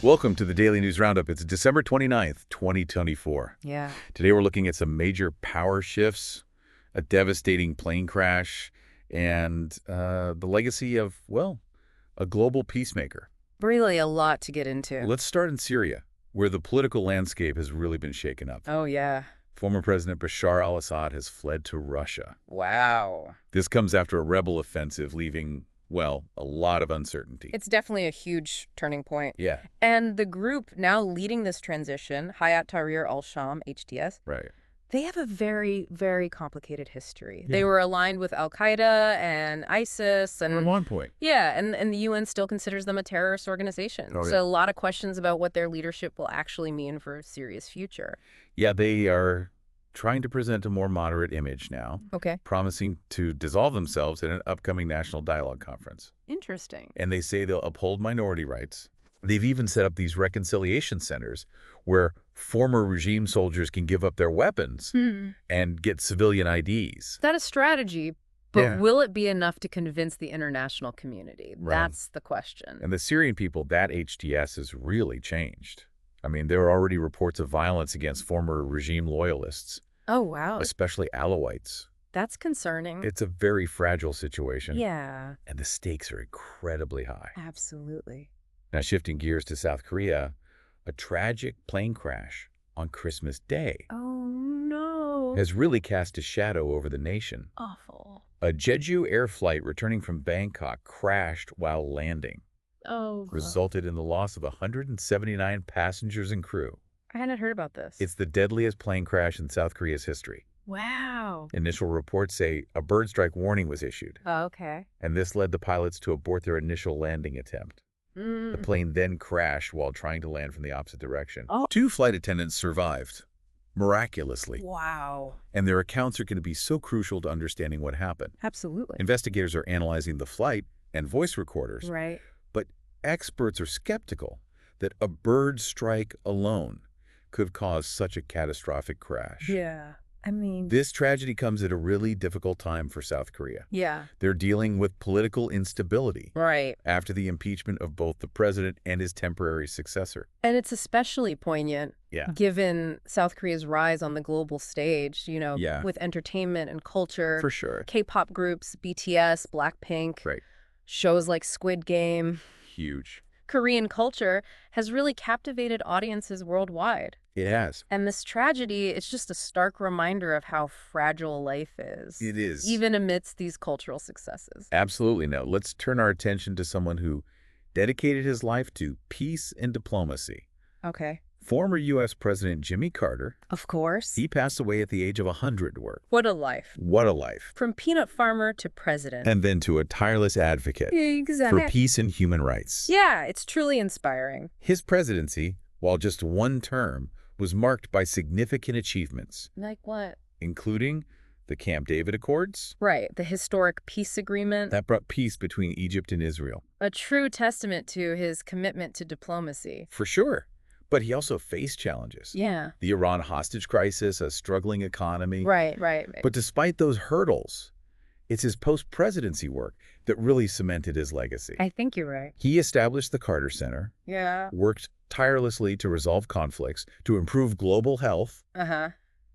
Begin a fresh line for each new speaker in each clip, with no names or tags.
Welcome to the Daily News Roundup. It's December 29th, 2024.
Yeah.
Today we're looking at some major power shifts, a devastating plane crash, and the legacy of, well, a global peacemaker.
Really a lot to get into.
Let's start in Syria, where the political landscape has really been shaken up.
Oh, yeah.
Former President Bashar al-Assad has fled to Russia.
Wow.
This comes after a rebel offensive leaving, well, a lot of uncertainty.
It's definitely a huge turning point.
Yeah.
And the group now leading this transition, Hayat Tahrir al-Sham, HTS,
Right.
they have a very, very complicated history.
Yeah.
They were aligned with al-Qaeda and ISIS.
At one point.
Yeah, and the UN still considers them a terrorist organization.
Oh, yeah.
So a lot of questions about what their leadership will actually mean for Syria's future.
Yeah, they are trying to present a more moderate image now,
Okay.
promising to dissolve themselves in an upcoming National Dialogue Conference.
Interesting.
And they say they'll uphold minority rights. They've even set up these reconciliation centers where former regime soldiers can give up their weapons and get civilian IDs.
Is that a strategy? But
Yeah.
will it be enough to convince the international community?
Right.
That's the question.
And the Syrian people, that HTS has really changed. I mean, there are already reports of violence against former regime loyalists,
Oh, wow.
especially Alawites.
That's concerning.
It's a very fragile situation.
Yeah,
And the stakes are incredibly high.
absolutely.
Now, shifting gears to South Korea, a tragic plane crash on Christmas Day
Oh, no.
has really cast a shadow over the nation.
Awful.
A Jeju air flight returning from Bangkok crashed while landing,
Oh,
resulted in the loss of 179 passengers and crew.
I hadn't heard about this.
It's the deadliest plane crash in South Korea's history.
Wow.
Initial reports say a bird strike warning was issued,
Oh, okay.
and this led the pilots to abort their initial landing attempt. The plane then crashed while trying to land from the opposite direction.
Oh.
2 flight attendants survived, miraculously,
Wow.
and their accounts are going to be so crucial to understanding what happened.
Absolutely.
Investigators are analyzing the flight and voice recorders,
Right.
but experts are skeptical that a bird strike alone could cause such a catastrophic crash.
Yeah. I mean,
This tragedy comes at a really difficult time for South Korea.
yeah.
They're dealing with political instability
Right.
after the impeachment of both the president and his temporary successor.
And it's especially poignant
Yeah.
given South Korea's rise on the global stage,
Yeah.
with entertainment and culture.
For sure.
K-pop groups, BTS, Blackpink,
Right.
shows like Squid Game.
Huge.
Korean culture has really captivated audiences worldwide.
It has.
And this tragedy, it's just a stark reminder of how fragile life is.
It is.
Even amidst these cultural successes.
Absolutely. Now, let's turn our attention to someone who dedicated his life to peace and diplomacy.
Okay.
Former U.S. President Jimmy Carter,
Of course.
he passed away at the age of 100 work.
What a life.
What a life.
From peanut farmer to president.
And then to a tireless advocate
Exactly.
for peace and human rights.
Yeah, it's truly inspiring.
His presidency, while just one term, was marked by significant achievements,
Like what?
including the Camp David Accords.
Right, the historic peace agreement.
That brought peace between Egypt and Israel.
A true testament to his commitment to diplomacy.
For sure. But he also faced challenges.
Yeah.
The Iran hostage crisis, a struggling economy.
Right.
But despite those hurdles, it's his post-presidency work that really cemented his legacy.
I think you're right.
He established the Carter Center,
Yeah.
worked tirelessly to resolve conflicts, to improve global health,
Uh-huh.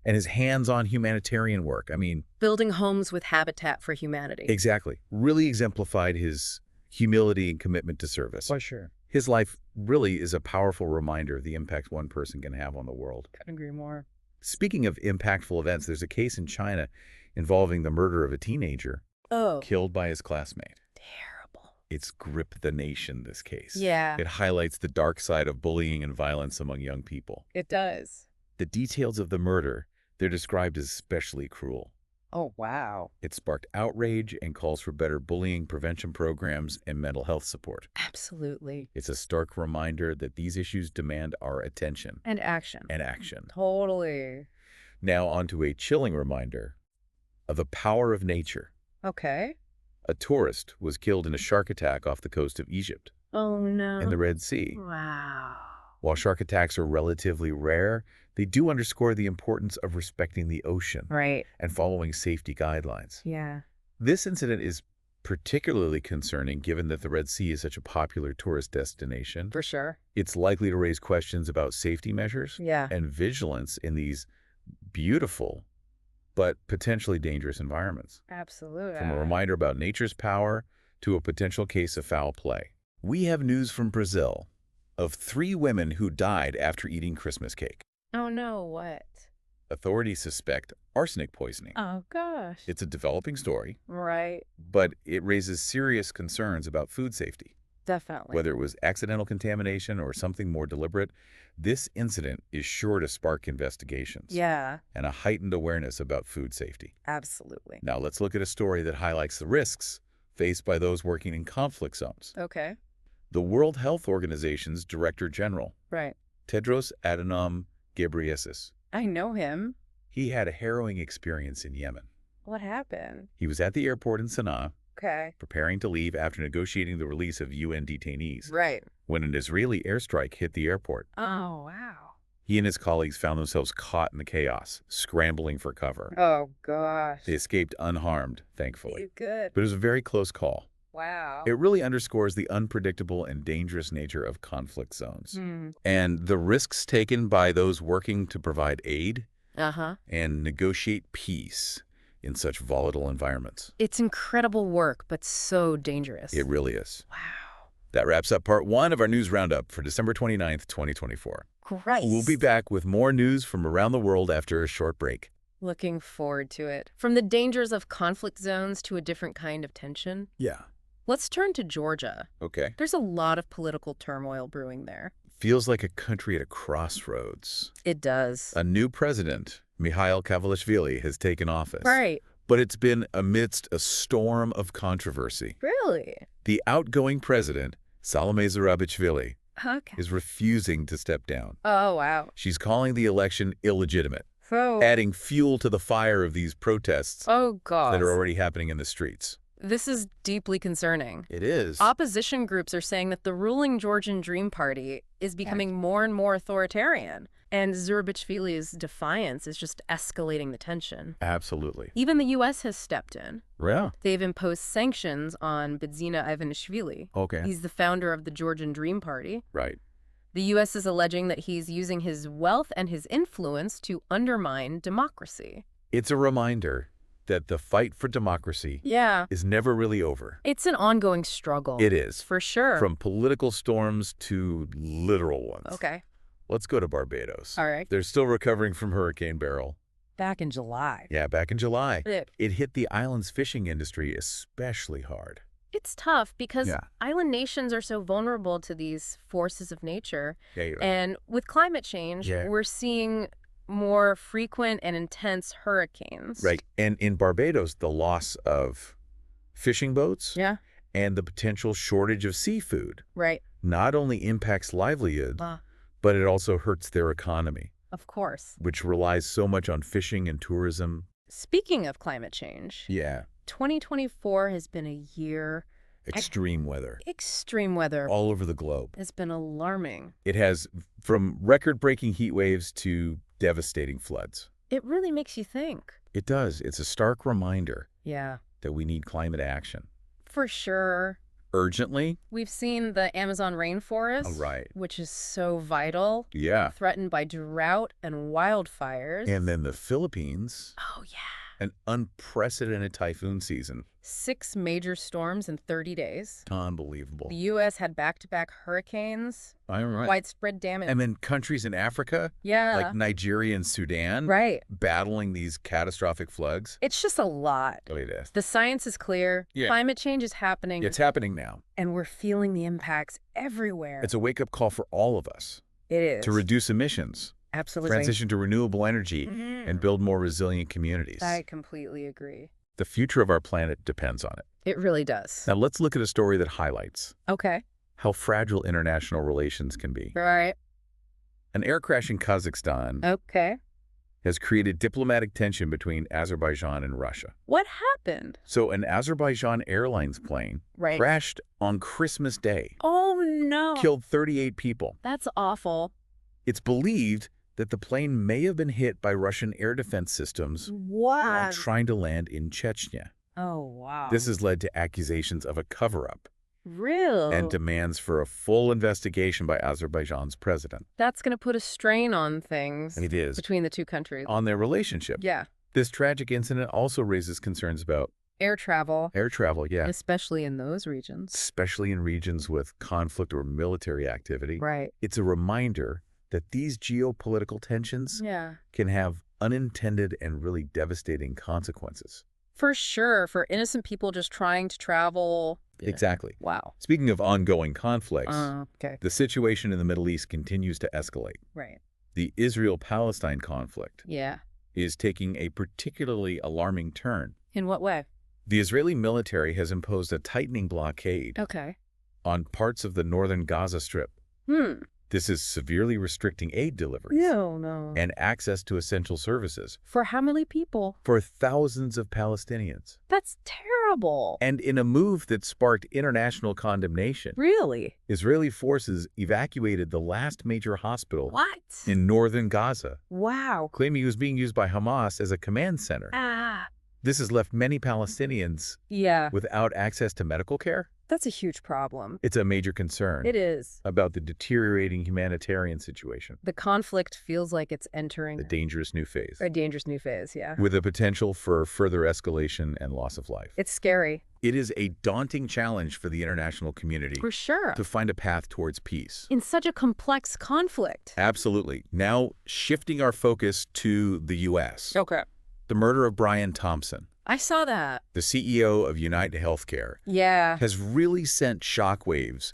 and his hands-on humanitarian work. I mean,
Building homes with Habitat for Humanity.
exactly. Really exemplified his humility and commitment to service.
For sure.
His life really is a powerful reminder of the impact one person can have on the world.
Couldn't agree more.
Speaking of impactful events, there's a case in China involving the murder of a teenager
Oh.
killed by his classmate.
Terrible.
It's gripped the nation, this case.
Yeah.
It highlights the dark side of bullying and violence among young people.
It does.
The details of the murder, they're described as especially cruel.
Oh, wow.
It sparked outrage and calls for better bullying prevention programs and mental health support.
Absolutely.
It's a stark reminder that these issues demand our attention
And action.
and action.
Totally.
Now onto a chilling reminder of the power of nature.
Okay.
A tourist was killed in a shark attack off the coast of Egypt
Oh, no.
in the Red Sea.
Wow.
While shark attacks are relatively rare, they do underscore the importance of respecting the ocean
Right.
and following safety guidelines.
Yeah.
This incident is Particularly concerning given that the Red Sea is such a popular tourist destination.
For sure.
It's likely to raise questions about safety measures
Yeah.
and vigilance in these beautiful but potentially dangerous environments.
Absolutely.
From a reminder about nature's power to a potential case of foul play. We have news from Brazil of 3 women who died after eating Christmas cake.
Oh, no, what?
Authorities suspect arsenic poisoning.
Oh, gosh.
It's a developing story,
Right.
but it raises serious concerns about food safety.
Definitely.
Whether it was accidental contamination or something more deliberate, this incident is sure to spark investigations
Yeah,
and a heightened awareness about food safety.
absolutely.
Now, let's look at a story that highlights the risks faced by those working in conflict zones.
Okay.
The World Health Organization's Director General,
Right.
Tedros Adhanom Ghebreyesus,
I know him.
he had a harrowing experience in Yemen.
What happened?
He was at the airport in Sana'a,
Okay.
preparing to leave after negotiating the release of UN detainees,
Right.
when an Israeli airstrike hit the airport.
Oh, wow.
He and his colleagues found themselves caught in the chaos, scrambling for cover.
Oh, gosh.
They escaped unharmed, thankfully.
Good.
But it was a very close call.
Wow.
It really underscores the unpredictable and dangerous nature of conflict zones
Hmm.
and the risks taken by those working to provide aid
Uh-huh.
and negotiate peace in such volatile environments.
It's incredible work, but so dangerous.
It really is.
Wow.
That wraps up part 1 of our news roundup for December 29th, 2024.
Christ.
We'll be back with more news from around the world after a short break.
Looking forward to it. From the dangers of conflict zones to a different kind of tension.
Yeah.
Let's turn to Georgia.
Okay.
There's a lot of political turmoil brewing there.
Feels like a country at a crossroads.
It does.
A new president, Mikhail Kavalishvili, has taken office.
Right.
But it's been amidst a storm of controversy.
Really?
The outgoing president, Salome Zurabichvili,
Okay.
is refusing to step down.
Oh, wow.
She's calling the election illegitimate,
So,
adding fuel to the fire of these protests
oh, God.
that are already happening in the streets.
This is deeply concerning.
It is.
Opposition groups are saying that the ruling Georgian Dream Party is becoming more and more authoritarian, and Zurabichvili's defiance is just escalating the tension.
Absolutely.
Even the U.S. has stepped in.
Yeah.
They've imposed sanctions on Bidzina Ivanishvili.
Okay.
He's the founder of the Georgian Dream Party.
Right.
The U.S. is alleging that he's using his wealth and his influence to undermine democracy.
It's a reminder that the fight for democracy
Yeah.
is never really over.
It's an ongoing struggle.
It is.
For sure.
From political storms to literal ones.
Okay.
Let's go to Barbados.
All right.
They're still recovering from Hurricane Beryl.
Back in July.
Yeah, back in July.
Yeah.
It hit the island's fishing industry especially hard.
It's tough because
Yeah.
island nations are so vulnerable to these forces of nature.
Yeah, you're right.
And with climate change,
Yeah.
we're seeing more frequent and intense hurricanes.
Right. And in Barbados, the loss of fishing boats
Yeah.
and the potential shortage of seafood
Right.
not only impacts livelihood, but it also hurts their economy,
Of course.
which relies so much on fishing and tourism.
Speaking of climate change,
Yeah.
2024 has been a year.
Extreme weather
Extreme weather
all over the globe.
has been alarming.
It has from record-breaking heat waves to devastating floods.
It really makes you think.
It does. It's a stark reminder
Yeah.
that we need climate action.
For sure.
Urgently?
We've seen the Amazon rainforest,
Oh, right.
which is so vital,
Yeah.
threatened by drought and wildfires.
And then the Philippines,
Oh, yeah.
an unprecedented typhoon season.
6 major storms in 30 days.
Unbelievable.
The U.S. had back-to-back hurricanes,
I'm right.
widespread damage.
And then countries in Africa,
Yeah.
like Nigeria and Sudan,
Right.
battling these catastrophic floods.
It's just a lot.
Oh, it is.
The science is clear.
Yeah.
Climate change is happening,
It's happening now.
and we're feeling the impacts everywhere.
It's a wake-up call for all of us
It is.
to reduce emissions,
Absolutely.
transition to renewable energy,
Mhm.
and build more resilient communities.
I completely agree.
The future of our planet depends on it.
It really does.
Now let's look at a story that highlights
Okay.
how fragile international relations can be.
All right.
An air crash in Kazakhstan
Okay.
has created diplomatic tension between Azerbaijan and Russia.
What happened?
So an Azerbaijan Airlines plane
Right.
crashed on Christmas Day,
Oh, no.
killed 38 people.
That's awful.
It's believed that the plane may have been hit by Russian air defense systems while
What?
trying to land in Chechnya.
Oh, wow.
This has led to accusations of a cover-up
Real.
and demands for a full investigation by Azerbaijan's president.
That's going to put a strain on things
It is.
between the two countries.
On their relationship.
Yeah.
This tragic incident also raises concerns about
Air travel.
air travel, yeah,
Especially in those regions.
especially in regions with conflict or military activity.
Right.
It's a reminder that these geopolitical tensions
Yeah.
can have unintended and really devastating consequences.
For sure. For innocent people just trying to travel. Yeah.
Exactly.
Wow.
Speaking of ongoing conflicts,
Okay.
the situation in the Middle East continues to escalate.
Right.
The Israel-Palestine conflict
Yeah.
is taking a particularly alarming turn.
In what way?
The Israeli military has imposed a tightening blockade
Okay.
on parts of the northern Gaza Strip. This is severely restricting aid deliveries
No.
and access to essential services
For how many people?
for thousands of Palestinians.
That's terrible.
And in a move that sparked international condemnation,
Really?
Israeli forces evacuated the last major hospital
What?
in northern Gaza,
Wow.
claiming it was being used by Hamas as a command center. This has left many Palestinians
Yeah.
without access to medical care.
That's a huge problem.
It's a major concern
It is.
about the deteriorating humanitarian situation,
The conflict feels like it's entering
the dangerous new phase,
a dangerous new phase, yeah.
with the potential for further escalation and loss of life.
It's scary.
It is a daunting challenge for the international community
For sure.
to find a path towards peace.
In such a complex conflict.
Absolutely. Now, shifting our focus to the U.S.
Okay.
The murder of Brian Thompson,
I saw that.
the CEO of United Healthcare,
Yeah.
has really sent shockwaves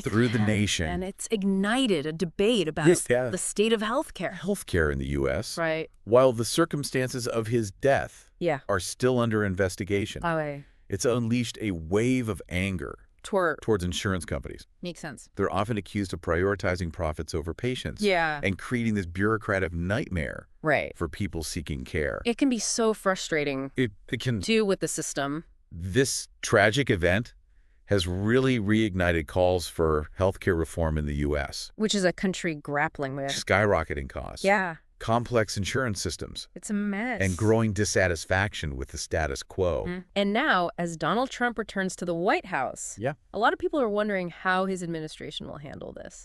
through the nation.
And it's ignited a debate about
Yes, yeah.
the state of healthcare.
Healthcare in the U.S.,
Right.
while the circumstances of his death
Yeah.
are still under investigation.
Oh,
It's unleashed a wave of anger towards insurance companies.
makes sense.
They're often accused of prioritizing profits over patients.
Yeah.
And creating this bureaucratic nightmare
Right.
for people seeking care.
It can be so frustrating
It can.
too with the system.
This tragic event has really reignited calls for healthcare reform in the U.S.
Which is a country grappling with.
Skyrocketing costs.
Yeah.
Complex insurance systems.
It's a mess.
And growing dissatisfaction with the status quo.
And now, as Donald Trump returns to the White House,
Yeah.
a lot of people are wondering how his administration will handle this.